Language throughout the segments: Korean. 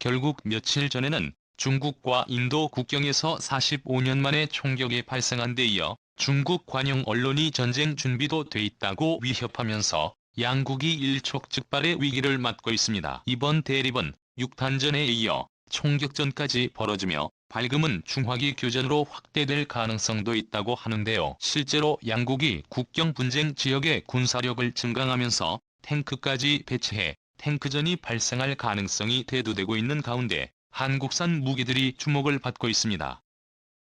결국 며칠 전에는 중국과 인도 국경에서 45년 만에 총격이 발생한 데 이어 중국 관영 언론이 전쟁 준비도 돼 있다고 위협하면서 양국이 일촉즉발의 위기를 맞고 있습니다. 이번 대립은 6단전에 이어 총격전까지 벌어지며 발금은 중화기 교전으로 확대될 가능성도 있다고 하는데요. 실제로 양국이 국경 분쟁 지역의 군사력을 증강하면서 탱크까지 배치해 탱크전이 발생할 가능성이 대두되고 있는 가운데 한국산 무기들이 주목을 받고 있습니다.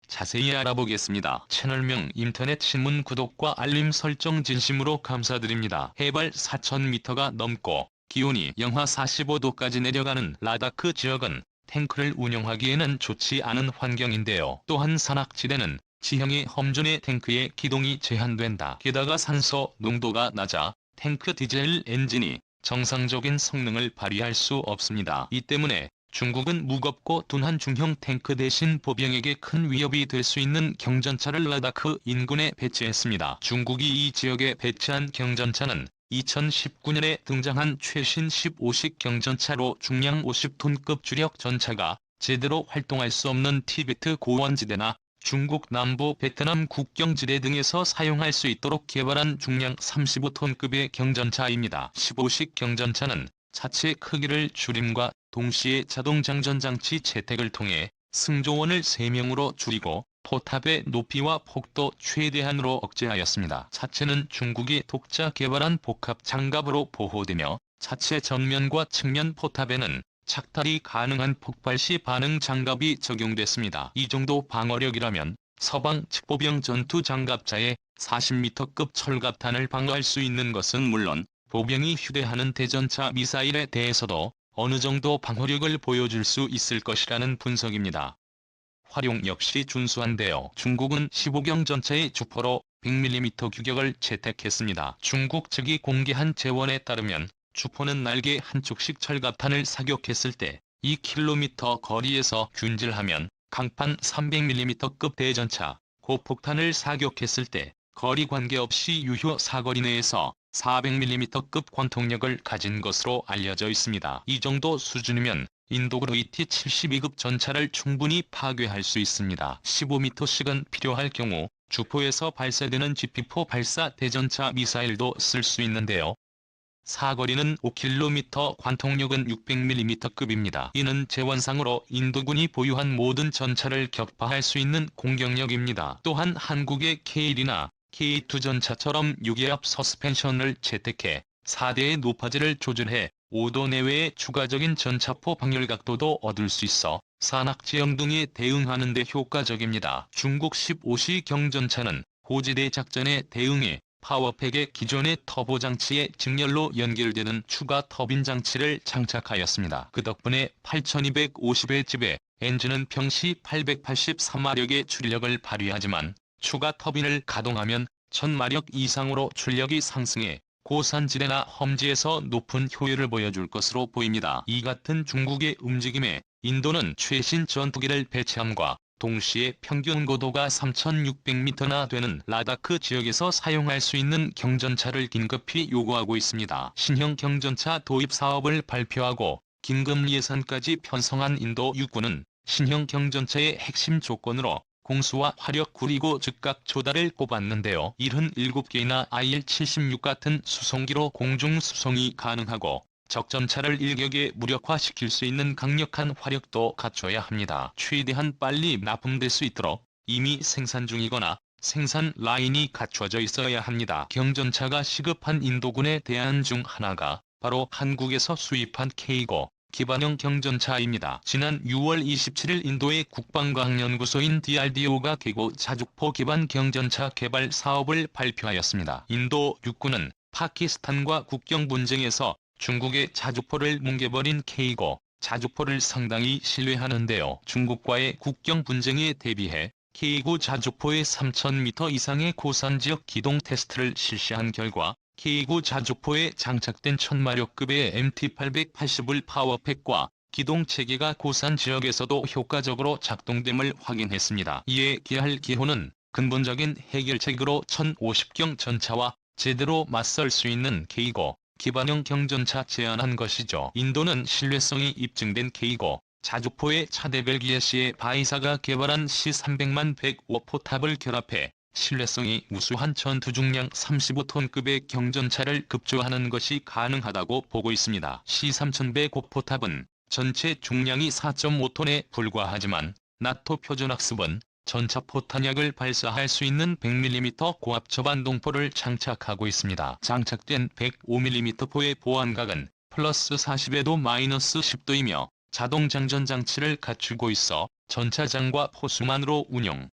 자세히 알아보겠습니다. 채널명 인터넷 신문 구독과 알림 설정 진심으로 감사드립니다. 해발 4,000m가 넘고 기온이 영하 45도까지 내려가는 라다크 지역은 탱크를 운영하기에는 좋지 않은 환경인데요. 또한 산악지대는 지형이 험준해 탱크의 기동이 제한된다. 게다가 산소 농도가 낮아 탱크 디젤 엔진이 정상적인 성능을 발휘할 수 없습니다. 이 때문에 중국은 무겁고 둔한 중형 탱크 대신 보병에게 큰 위협이 될 수 있는 경전차를 라다크 인근에 배치했습니다. 중국이 이 지역에 배치한 경전차는 2019년에 등장한 최신 15식 경전차로 중량 50톤급 주력 전차가 제대로 활동할 수 없는 티베트 고원지대나 중국 남부 베트남 국경지대 등에서 사용할 수 있도록 개발한 중량 35톤급의 경전차입니다. 15식 경전차는 차체 크기를 줄임과 동시에 자동 장전장치 채택을 통해 승조원을 3명으로 줄이고 포탑의 높이와 폭도 최대한으로 억제하였습니다. 차체는 중국이 독자 개발한 복합 장갑으로 보호되며 차체 전면과 측면 포탑에는 착탈이 가능한 폭발 시 반응 장갑이 적용됐습니다. 이 정도 방어력이라면 서방 측보병 전투 장갑차에 40m급 철갑탄을 방어할 수 있는 것은 물론 보병이 휴대하는 대전차 미사일에 대해서도 어느 정도 방어력을 보여줄 수 있을 것이라는 분석입니다. 활용 역시 준수한데요. 중국은 15경 전차의 주포로 100mm 규격을 채택했습니다. 중국 측이 공개한 재원에 따르면 주포는 날개 한쪽씩 철갑탄을 사격했을 때 2km 거리에서 균질하면 강판 300mm급 대전차, 고폭탄을 사격했을 때 거리 관계없이 유효 사거리 내에서 400mm급 관통력을 가진 것으로 알려져 있습니다. 이 정도 수준이면 인도그의 T-72급 전차를 충분히 파괴할 수 있습니다. 15m씩은 필요할 경우 주포에서 발사되는 GP4 발사 대전차 미사일도 쓸 수 있는데요. 사거리는 5km, 관통력은 600mm급입니다. 이는 재원상으로 인도군이 보유한 모든 전차를 격파할 수 있는 공격력입니다. 또한 한국의 K1이나 K2 전차처럼 6외압 서스펜션을 채택해 4대의 노파제를 조절해 5도 내외의 추가적인 전차포 방열 각도도 얻을 수 있어 산악지형 등에 대응하는 데 효과적입니다. 중국 15시 경전차는 고지대 작전에 대응해 파워팩의 기존의 터보 장치에 직렬로 연결되는 추가 터빈 장치를 장착하였습니다. 그 덕분에 8250의 집에 엔진은 평시 883마력의 출력을 발휘하지만 추가 터빈을 가동하면 1000마력 이상으로 출력이 상승해 고산지대나 험지에서 높은 효율을 보여줄 것으로 보입니다. 이 같은 중국의 움직임에 인도는 최신 전투기를 배치함과 동시에 평균 고도가 3600m나 되는 라다크 지역에서 사용할 수 있는 경전차를 긴급히 요구하고 있습니다. 신형 경전차 도입 사업을 발표하고 긴급 예산까지 편성한 인도 육군은 신형 경전차의 핵심 조건으로 공수와 화력 그리고 즉각 조달을 꼽았는데요. 77개나 IL-76 같은 수송기로 공중 수송이 가능하고 적전차를 일격에 무력화시킬 수 있는 강력한 화력도 갖춰야 합니다. 최대한 빨리 납품될 수 있도록 이미 생산 중이거나 생산 라인이 갖춰져 있어야 합니다. 경전차가 시급한 인도군의 대안 중 하나가 바로 한국에서 수입한 K-고 기반형 경전차입니다. 지난 6월 27일 인도의 국방과학연구소인 DRDO가 K-고 자주포 기반 경전차 개발 사업을 발표하였습니다. 인도 육군은 파키스탄과 국경 분쟁에서 중국의 자주포를 뭉개버린 K-고 자주포를 상당히 신뢰하는데요. 중국과의 국경 분쟁에 대비해 K-고 자주포의 3000m 이상의 고산지역 기동 테스트를 실시한 결과 K-고 자주포에 장착된 1000마력급의 MT-880을 파워팩과 기동체계가 고산 지역에서도 효과적으로 작동됨을 확인했습니다. 이에 기할 기호는 근본적인 해결책으로 1050경 전차와 제대로 맞설 수 있는 K-고 기반형 경전차 제안한 것이죠. 인도는 신뢰성이 입증된 K-고 자주포의 차대별 기아시의 바이사가 개발한 C300만 105 포탑을 결합해 신뢰성이 우수한 전투 중량 35톤급의 경전차를 급조하는 것이 가능하다고 보고 있습니다. C3100 포탑은 전체 중량이 4.5톤에 불과하지만 나토 표준학습은 전차 포탄약을 발사할 수 있는 100mm 고압 저반동포를 장착하고 있습니다. 장착된 105mm 포의 보안각은 플러스 40에도 마이너스 10도이며 자동 장전 장치를 갖추고 있어 전차장과 포수만으로 운용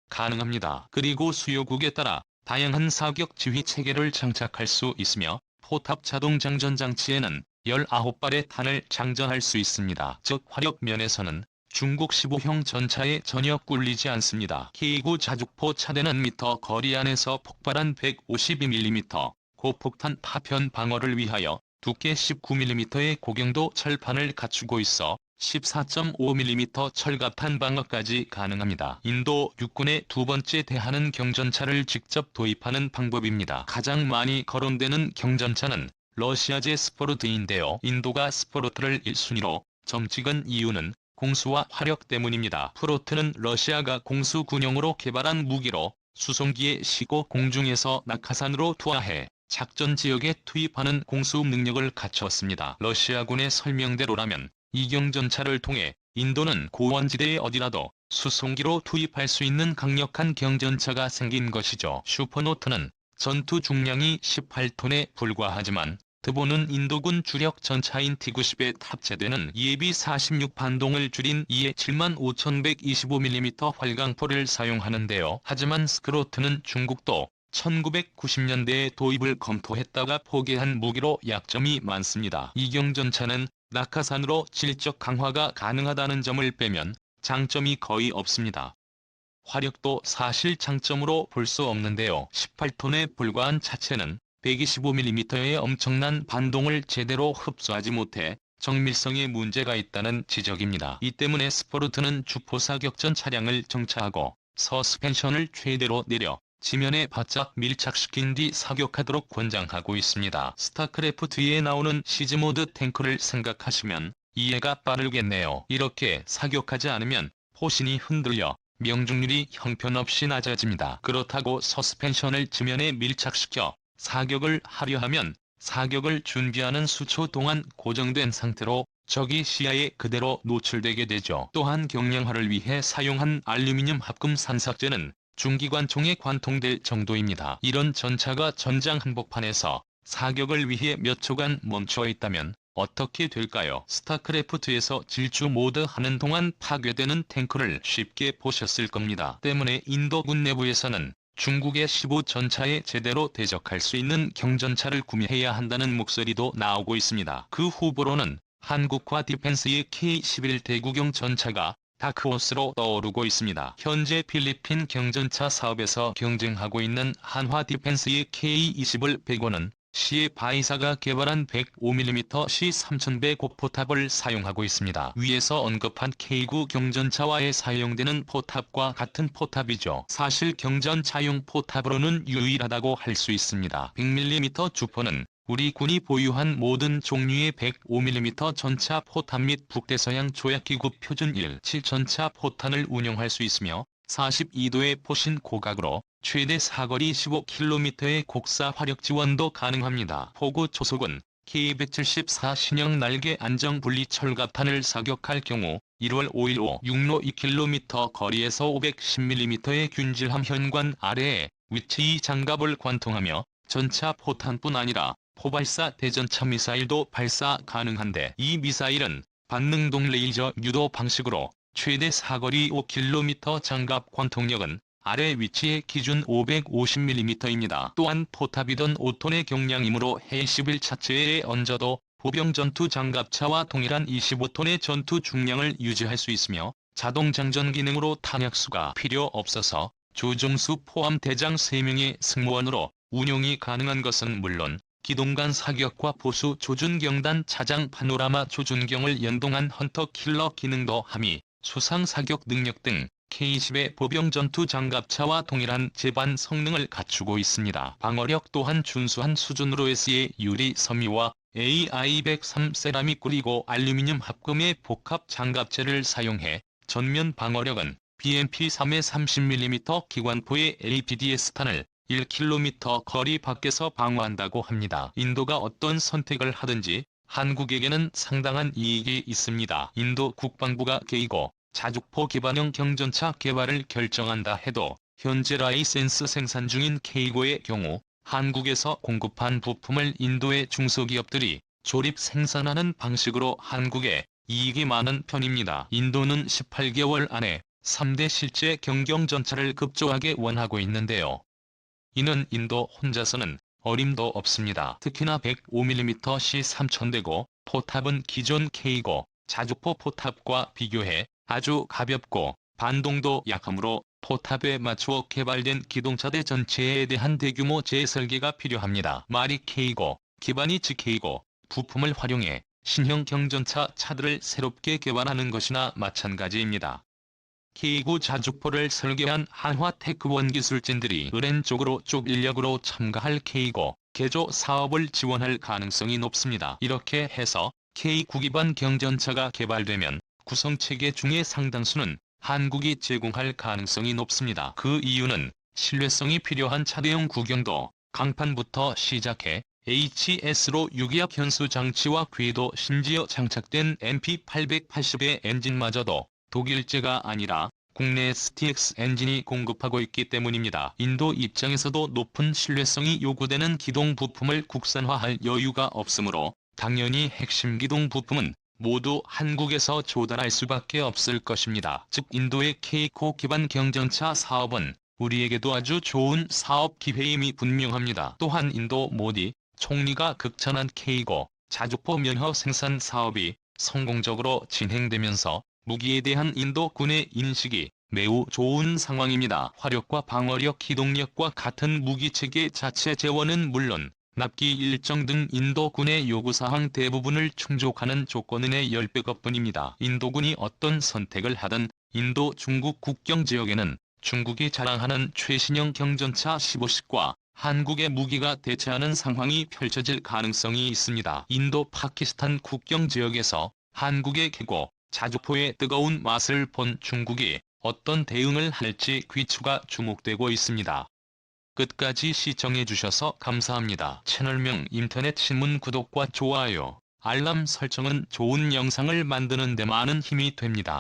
가능합니다. 그리고 수요국에 따라 다양한 사격 지휘 체계를 장착할 수 있으며 포탑 자동 장전 장치에는 19발의 탄을 장전할 수 있습니다. 즉 화력 면에서는 중국 15형 전차에 전혀 꿀리지 않습니다. K9 자주포 차대는 미터 거리 안에서 폭발한 152mm 고폭탄 파편 방어를 위하여 두께 19mm의 고경도 철판을 갖추고 있어 14.5mm 철갑탄 방어까지 가능합니다. 인도 육군의 두 번째 대하는 경전차를 직접 도입하는 방법입니다. 가장 많이 거론되는 경전차는 러시아제 스포르트인데요. 인도가 스포르트를 1순위로 점찍은 이유는 공수와 화력 때문입니다. 프로트는 러시아가 공수 군용으로 개발한 무기로 수송기에 싣고 공중에서 낙하산으로 투하해 작전 지역에 투입하는 공수 능력을 갖췄습니다. 러시아군의 설명대로라면 이 경전차를 통해 인도는 고원지대의 어디라도 수송기로 투입할 수 있는 강력한 경전차가 생긴 것이죠. 슈퍼노트는 전투 중량이 18톤에 불과하지만 드보는 인도군 주력 전차인 T-90에 탑재되는 예비 46 반동을 줄인 EA 75,125mm 활강포를 사용하는데요. 하지만 스크로트는 중국도 1990년대에 도입을 검토했다가 포기한 무기로 약점이 많습니다. 이 경전차는 낙하산으로 질적 강화가 가능하다는 점을 빼면 장점이 거의 없습니다. 화력도 사실 장점으로 볼 수 없는데요. 18톤에 불과한 차체는 125mm의 엄청난 반동을 제대로 흡수하지 못해 정밀성에 문제가 있다는 지적입니다. 이 때문에 스포르트는 주포 사격전 차량을 정차하고 서스펜션을 최대로 내려 지면에 바짝 밀착시킨 뒤 사격하도록 권장하고 있습니다. 스타크래프트에 나오는 시즈모드 탱크를 생각하시면 이해가 빠르겠네요. 이렇게 사격하지 않으면 포신이 흔들려 명중률이 형편없이 낮아집니다. 그렇다고 서스펜션을 지면에 밀착시켜 사격을 하려 하면 사격을 준비하는 수초 동안 고정된 상태로 적이 시야에 그대로 노출되게 되죠. 또한 경량화를 위해 사용한 알루미늄 합금 산삭제는 중기관총에 관통될 정도입니다. 이런 전차가 전장 한복판에서 사격을 위해 몇 초간 멈춰 있다면 어떻게 될까요? 스타크래프트에서 질주 모드 하는 동안 파괴되는 탱크를 쉽게 보셨을 겁니다. 때문에 인도군 내부에서는 중국의 15전차에 제대로 대적할 수 있는 경전차를 구매해야 한다는 목소리도 나오고 있습니다. 그 후보로는 한국화 디펜스의 K-11 대구경 전차가 다크호스로 떠오르고 있습니다. 현재 필리핀 경전차 사업에서 경쟁하고 있는 한화 디펜스의 K-20을 105는 시의 바이사가 개발한 105mm C3100 포탑을 사용하고 있습니다. 위에서 언급한 K9 경전차와에 사용되는 포탑과 같은 포탑이죠. 사실 경전차용 포탑으로는 유일하다고 할 수 있습니다. 100mm 주포는 우리 군이 보유한 모든 종류의 105mm 전차 포탄 및 북대서양 조약기구 표준 17 전차 포탄을 운용할 수 있으며 42도의 포신 고각으로 최대 사거리 15km의 곡사 화력 지원도 가능합니다. 포구 초속은 K174 신형 날개 안정 분리 철갑탄을 사격할 경우 1월 5일 6로 2km 거리에서 510mm의 균질함 현관 아래에 위치 장갑을 관통하며 전차 포탄뿐 아니라 포발사 대전차 미사일도 발사 가능한데 이 미사일은 반능동 레이저 유도 방식으로 최대 사거리 5km 장갑 관통력은 아래 위치의 기준 550mm입니다. 또한 포탑이던 5톤의 경량이므로 해일11 차체에 얹어도 보병 전투 장갑차와 동일한 25톤의 전투 중량을 유지할 수 있으며 자동 장전 기능으로 탄약수가 필요 없어서 조종수 포함 대장 3명의 승무원으로 운용이 가능한 것은 물론 기동간 사격과 보수 조준경단 차장 파노라마 조준경을 연동한 헌터 킬러 기능도 함이 수상 사격 능력 등 K-10의 보병 전투 장갑차와 동일한 제반 성능을 갖추고 있습니다. 방어력 또한 준수한 수준으로 S의 유리 섬유와 AI-103 세라믹 그리고 알루미늄 합금의 복합 장갑재를 사용해 전면 방어력은 BMP-3의 30mm 기관포의 APDS탄을 1km 거리 밖에서 방어한다고 합니다. 인도가 어떤 선택을 하든지 한국에게는 상당한 이익이 있습니다. 인도 국방부가 K고 자주포 기반형 경전차 개발을 결정한다 해도 현재 라이센스 생산 중인 K고의 경우 한국에서 공급한 부품을 인도의 중소기업들이 조립 생산하는 방식으로 한국에 이익이 많은 편입니다. 인도는 18개월 안에 3대 실제 경경전차를 급조하게 원하고 있는데요. 이는 인도 혼자서는 어림도 없습니다. 특히나 105mm C3000대고 포탑은 기존 K고 자주포 포탑과 비교해 아주 가볍고 반동도 약하므로 포탑에 맞추어 개발된 기동차대 전체에 대한 대규모 재설계가 필요합니다. 말이 K고 기반이 GK고 부품을 활용해 신형 경전차 차들을 새롭게 개발하는 것이나 마찬가지입니다. K고 자주포를 설계한 한화테크원 기술진들이 의뢰인 쪽으로 쪽 인력으로 참가할 K고 개조 사업을 지원할 가능성이 높습니다. 이렇게 해서 K9 기반 경전차가 개발되면 구성체계 중의 상당수는 한국이 제공할 가능성이 높습니다. 그 이유는 신뢰성이 필요한 차대용 구경도 강판부터 시작해 HS로 유기압 현수 장치와 궤도 심지어 장착된 MP880의 엔진마저도 독일제가 아니라 국내 STX 엔진이 공급하고 있기 때문입니다. 인도 입장에서도 높은 신뢰성이 요구되는 기동 부품을 국산화할 여유가 없으므로 당연히 핵심 기동 부품은 모두 한국에서 조달할 수밖에 없을 것입니다. 즉 인도의 K고 기반 경전차 사업은 우리에게도 아주 좋은 사업 기회임이 분명합니다. 또한 인도 모디 총리가 극찬한 K고 자주포 면허 생산 사업이 성공적으로 진행되면서 무기에 대한 인도군의 인식이 매우 좋은 상황입니다. 화력과 방어력, 기동력과 같은 무기체계 자체 재원은 물론 납기 일정 등 인도군의 요구사항 대부분을 충족하는 조건은의 10배가 뿐입니다. 인도군이 어떤 선택을 하든 인도 중국 국경 지역에는 중국이 자랑하는 최신형 경전차 15식과 한국의 무기가 대체하는 상황이 펼쳐질 가능성이 있습니다. 인도 파키스탄 국경 지역에서 한국의 K고 자주포의 뜨거운 맛을 본 중국이 어떤 대응을 할지 귀추가 주목되고 있습니다. 끝까지 시청해주셔서 감사합니다. 채널명 인터넷 신문 구독과 좋아요, 알람 설정은 좋은 영상을 만드는 데 많은 힘이 됩니다.